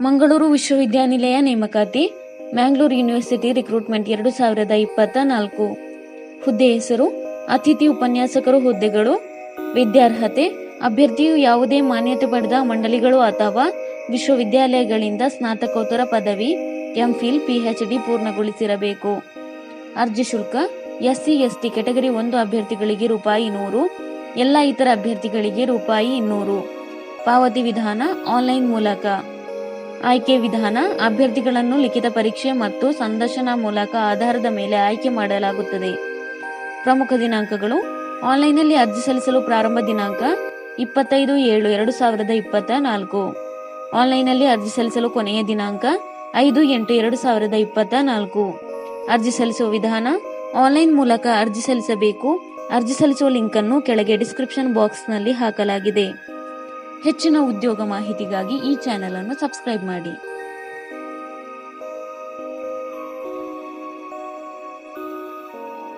ಮಂಗಳೂರು ವಿಶ್ವವಿದ್ಯಾನಿಲಯ ನೇಮಕಾತಿ. Mangalore university recruitment 2024. ಹುದ್ದೆ ಹೆಸರು ಅತಿಥಿ ಉಪನ್ಯಾಸಕರು. ಹುದ್ದೆಗಳು: ವಿದ್ಯಾರ್ಹತೆ: ಅಭ್ಯರ್ಥಿಯು ಯಾವುದೇ ಮಾನ್ಯತೆ ಪಡೆದ ಮಂಡಳಿಗಳು ಅಥವಾ ವಿಶ್ವವಿದ್ಯಾಲಯಗಳಿಂದ ಸ್ನಾತಕೋತ್ತರ ಪದವಿ, ಎಂಫಿಲ್, ಪಿಎಚ್ಡಿ ಪೂರ್ಣಗೊಳಿಸಿರಬೇಕು. ಅರ್ಜಿ ಶುಲ್ಕ: ಎಸ್ಸಿ ಎಸ್ಟಿ ಕೆಟಗರಿ 1 ಅಭ್ಯರ್ಥಿಗಳಿಗೆ ₹100, ಎಲ್ಲ ಇತರ ಅಭ್ಯರ್ಥಿಗಳಿಗೆ ₹200. ಪಾವತಿ ವಿಧಾನ: ಆನ್ಲೈನ್ ಮೂಲಕ. ಆಯ್ಕೆ ವಿಧಾನ: ಅಭ್ಯರ್ಥಿಗಳನ್ನು ಲಿಖಿತ ಪರೀಕ್ಷೆ ಮತ್ತು ಸಂದರ್ಶನ ಮೂಲಕ ಆಧಾರದ ಮೇಲೆ ಆಯ್ಕೆ ಮಾಡಲಾಗುತ್ತದೆ. ಪ್ರಮುಖ ದಿನಾಂಕಗಳು: ಆನ್ಲೈನ್ನಲ್ಲಿ ಅರ್ಜಿ ಸಲ್ಲಿಸಲು ಪ್ರಾರಂಭ ದಿನಾಂಕ 25/7/2024. ಆನ್ಲೈನ್ನಲ್ಲಿ ಅರ್ಜಿ ಸಲ್ಲಿಸಲು ಕೊನೆಯ ದಿನಾಂಕ 5/8/2024. ಅರ್ಜಿ ಸಲ್ಲಿಸುವ ವಿಧಾನ: ಆನ್ಲೈನ್ ಮೂಲಕ ಅರ್ಜಿ ಸಲ್ಲಿಸಬೇಕು. ಅರ್ಜಿ ಸಲ್ಲಿಸುವ ಲಿಂಕ್ ಅನ್ನು ಕೆಳಗೆ ಡಿಸ್ಕ್ರಿಪ್ಷನ್ ಬಾಕ್ಸ್ನಲ್ಲಿ ಹಾಕಲಾಗಿದೆ. ಹೆಚ್ಚಿನ ಉದ್ಯೋಗ ಮಾಹಿತಿಗಾಗಿ ಈ ಚಾನೆಲ್ ಅನ್ನು ಸಬ್ಸ್ಕ್ರೈಬ್ ಮಾಡಿ.